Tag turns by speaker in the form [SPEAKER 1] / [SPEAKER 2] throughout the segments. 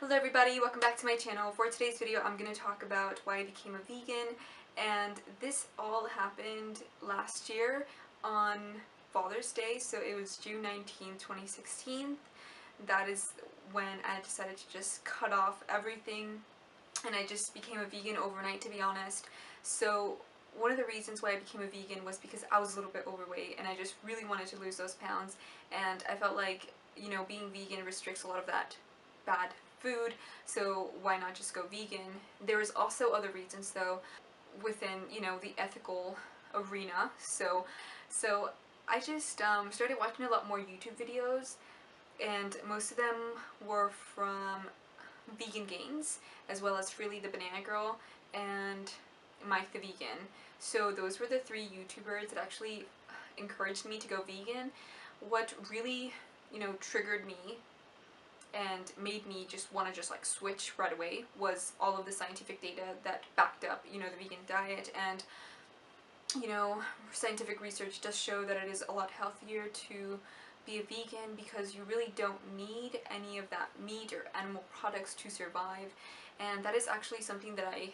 [SPEAKER 1] Hello everybody, welcome back to my channel. For today's video I'm going to talk about why I became a vegan, and this all happened last year on Father's Day, so it was June 19th, 2016. That is when I decided to just cut off everything, and I just became a vegan overnight, to be honest. So one of the reasons why I became a vegan was because I was a little bit overweight and I just really wanted to lose those pounds, and I felt like, you know, being vegan restricts a lot of that bad food, so why not just go vegan? There was also other reasons though within, you know, the ethical arena. So I just started watching a lot more YouTube videos, and most of them were from Vegan Gains, as well as Freely the Banana Girl and Mike the Vegan. So those were the three YouTubers that actually encouraged me to go vegan. What really, you know, triggered me and made me just want to just like switch right away was all of the scientific data that backed up, you know, the vegan diet. And, you know, scientific research does show that it is a lot healthier to be a vegan because you really don't need any of that meat or animal products to survive. And that is actually something that I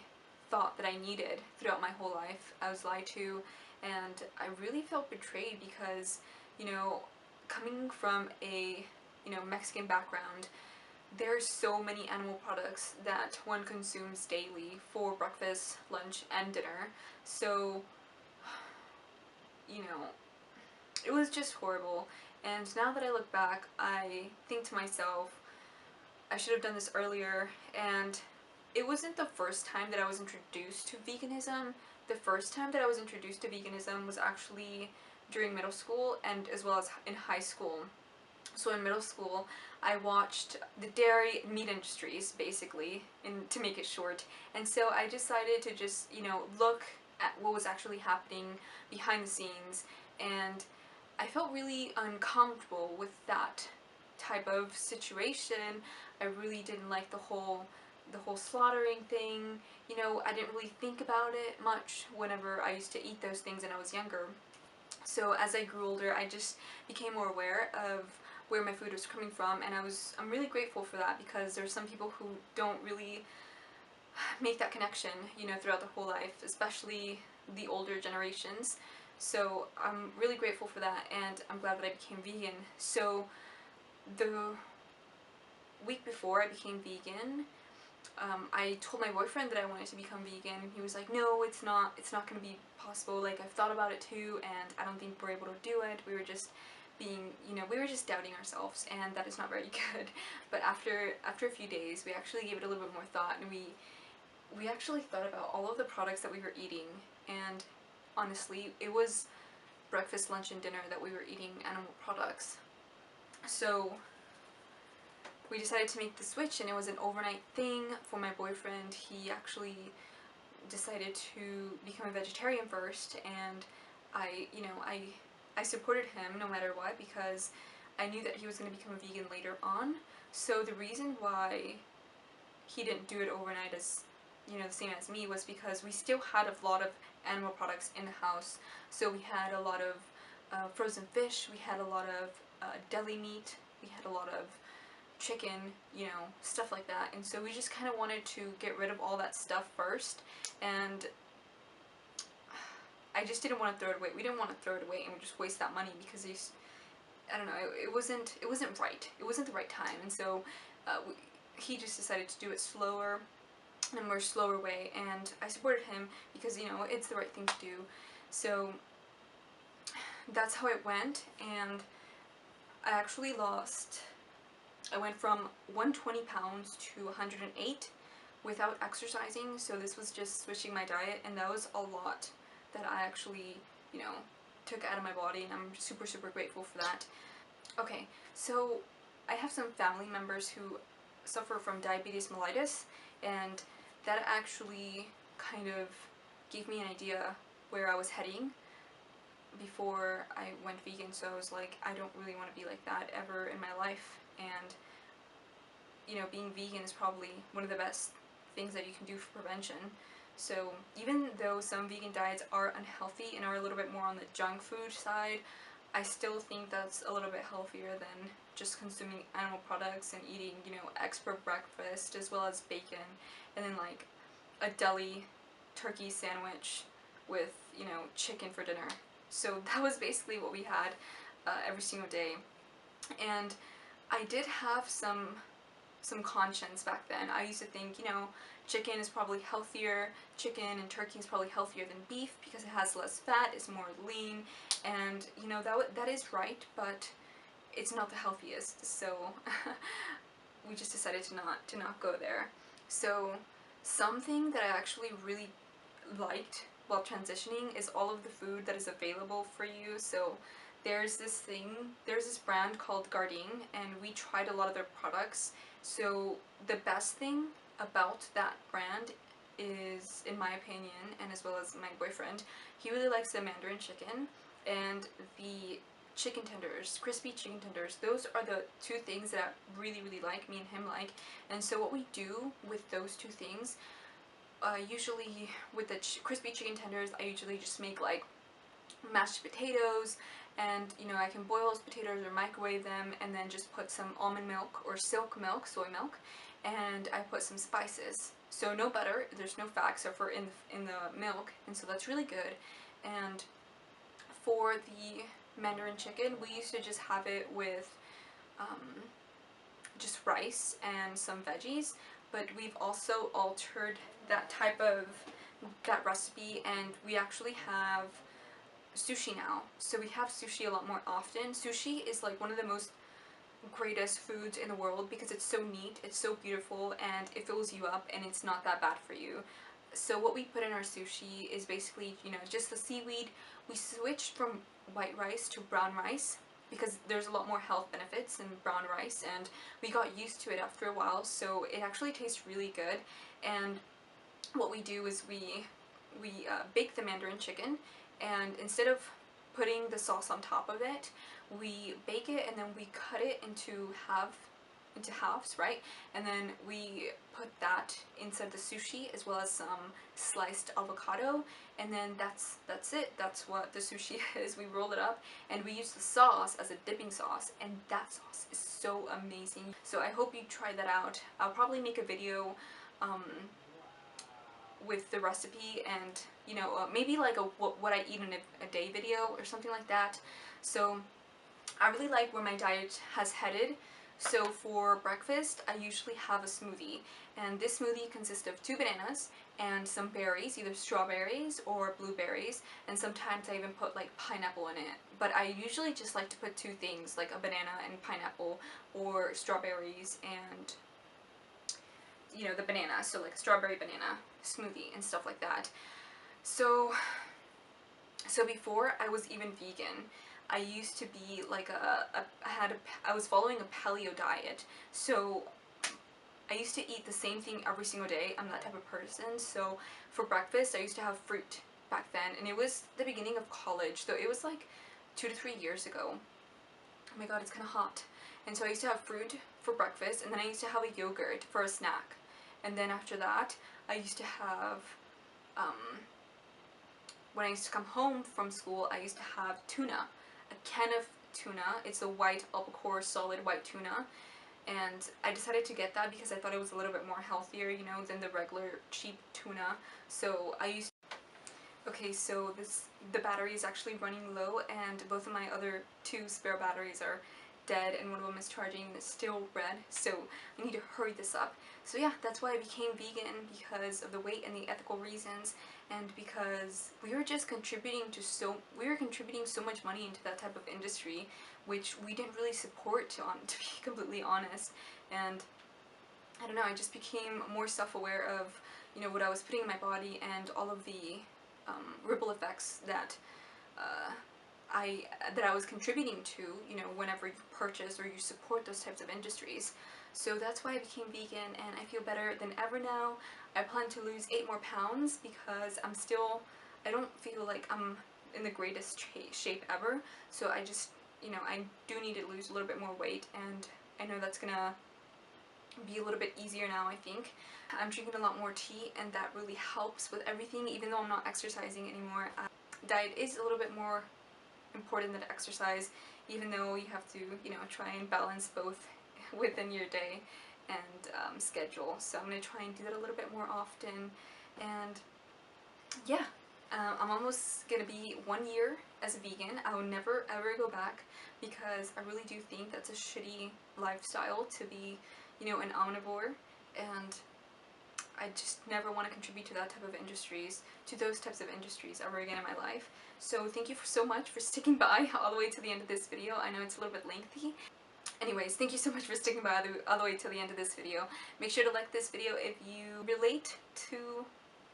[SPEAKER 1] thought that I needed throughout my whole life. I was lied to, and I really felt betrayed because, you know, coming from a, you know, Mexican background, there's so many animal products that one consumes daily for breakfast, lunch, and dinner. So, you know, it was just horrible. And now that I look back, I think to myself, I should have done this earlier. And it wasn't the first time that I was introduced to veganism. The first time that I was introduced to veganism was actually during middle school and as well as in high school. So in middle school, I watched the dairy meat industries, basically, to make it short. And so I decided to just, you know, look at what was actually happening behind the scenes, and I felt really uncomfortable with that type of situation. I really didn't like the whole slaughtering thing. You know, I didn't really think about it much whenever I used to eat those things when I was younger. So as I grew older, I just became more aware of where my food was coming from, and I'm really grateful for that, because there's some people who don't really make that connection, you know, throughout their whole life, especially the older generations. So I'm really grateful for that, and I'm glad that I became vegan. So the week before I became vegan, I told my boyfriend that I wanted to become vegan. He was like, no, it's not going to be possible. Like, I've thought about it too, and I don't think we're able to do it. We were just being, you know, we were just doubting ourselves, and that is not very good. But after a few days, we actually gave it a little bit more thought, and we actually thought about all of the products that we were eating, and honestly, it was breakfast, lunch, and dinner that we were eating animal products. So we decided to make the switch, and it was an overnight thing for my boyfriend. He actually decided to become a vegetarian first, and I supported him no matter what, because I knew that he was going to become a vegan later on. So the reason why he didn't do it overnight as, you know, the same as me, was because we still had a lot of animal products in the house. So we had a lot of frozen fish, we had a lot of deli meat, we had a lot of chicken, you know, stuff like that. And so we just kind of wanted to get rid of all that stuff first, and I just didn't want to throw it away. We didn't want to throw it away and just waste that money, because I don't know, it wasn't right. It wasn't the right time. And so he just decided to do it slower, in a more slower way, and I supported him because, you know, it's the right thing to do. So that's how it went, and I actually I went from 120 pounds to 108 without exercising. So this was just switching my diet, and that was a lot that I actually, you know, took out of my body, and I'm super, super grateful for that. Okay, so I have some family members who suffer from diabetes mellitus, and that actually kind of gave me an idea where I was heading before I went vegan. So I was like, I don't really want to be like that ever in my life, and, you know, being vegan is probably one of the best things that you can do for prevention. So even though some vegan diets are unhealthy and are a little bit more on the junk food side, I still think that's a little bit healthier than just consuming animal products and eating, you know, eggs for breakfast as well as bacon, and then like a deli turkey sandwich with, you know, chicken for dinner. So that was basically what we had every single day. And I did have some conscience back then. I used to think, you know, chicken is probably healthier, chicken and turkey is probably healthier than beef because it has less fat, it's more lean, and you know, that is right, but it's not the healthiest, so we just decided to not go there. So something that I actually really liked while transitioning is all of the food that is available for you. So there's this brand called Gardein, and we tried a lot of their products. So the best thing about that brand is, in my opinion, and as well as my boyfriend, he really likes the Mandarin chicken and the chicken tenders, crispy chicken tenders. Those are the two things that I really like, me and him like. And so what we do with those two things, usually with the crispy chicken tenders, I usually just make like mashed potatoes, and you know, I can boil those potatoes or microwave them, and then just put some almond milk or silk milk, soy milk, and I put some spices. So no butter, there's no fat except for in the milk, and so that's really good. And for the Mandarin chicken, we used to just have it with just rice and some veggies, but we've also altered that recipe, and we actually have sushi now. So we have sushi a lot more often. Sushi is like one of the most greatest foods in the world because it's so neat, it's so beautiful, and it fills you up, and it's not that bad for you. So what we put in our sushi is basically, you know, just the seaweed. We switched from white rice to brown rice because there's a lot more health benefits in brown rice, and we got used to it after a while, so it actually tastes really good. And what we do is we bake the Mandarin chicken, and instead of putting the sauce on top of it, we bake it and then we cut it into halves, right? And then we put that inside the sushi as well as some sliced avocado, and then that's it. That's what the sushi is. We roll it up and we use the sauce as a dipping sauce, and that sauce is so amazing. So I hope you try that out. I'll probably make a video with the recipe, and you know, maybe like what I eat in a day video or something like that. So I really like where my diet has headed. So for breakfast, I usually have a smoothie, and this smoothie consists of 2 bananas and some berries, either strawberries or blueberries, and sometimes I even put like pineapple in it. But I usually just like to put 2 things, like a banana and pineapple, or strawberries and, you know, the banana, so like a strawberry banana smoothie and stuff like that. So before I was even vegan, I used to be like I was following a paleo diet. So I used to eat the same thing every single day. I'm that type of person. So for breakfast, I used to have fruit back then, and it was the beginning of college, so it was like 2 to 3 years ago. Oh my god, it's kind of hot. And so I used to have fruit for breakfast, and then I used to have a yogurt for a snack. And then after that, I used to have, when I used to come home from school, I used to have tuna, a can of tuna. It's a white albacore solid white tuna, and I decided to get that because I thought it was a little bit more healthier, you know, than the regular cheap tuna. So I used. Okay, so the battery is actually running low, and both of my other 2 spare batteries are dead, and one of them is charging and it's still red, so I need to hurry this up. So yeah, that's why I became vegan, because of the weight and the ethical reasons, and because we were just contributing so much money into that type of industry, which we didn't really support, to be completely honest. And I don't know, I just became more self-aware of, you know, what I was putting in my body and all of the ripple effects that I was contributing to, you know, whenever you purchase or you support those types of industries. So that's why I became vegan, and I feel better than ever now. I plan to lose 8 more pounds because I don't feel like I'm in the greatest shape ever. So I just, you know, I do need to lose a little bit more weight, and I know that's gonna be a little bit easier now, I think. I'm drinking a lot more tea, and that really helps with everything, even though I'm not exercising anymore. Diet is a little bit more important than exercise, even though you have to, you know, try and balance both within your day and schedule. So I'm going to try and do that a little bit more often. And yeah, I'm almost going to be 1 year as a vegan. I will never ever go back because I really do think that's a shitty lifestyle to be, you know, an omnivore, and I just never want to contribute to that type of industries, to those types of industries ever again in my life. So thank you so much for sticking by all the way to the end of this video. I know it's a little bit lengthy. Anyways, thank you so much for sticking by all the way to the end of this video. Make sure to like this video if you relate to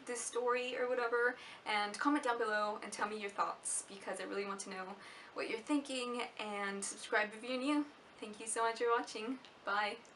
[SPEAKER 1] this story or whatever, and comment down below and tell me your thoughts, because I really want to know what you're thinking, and subscribe if you're new. Thank you so much for watching. Bye!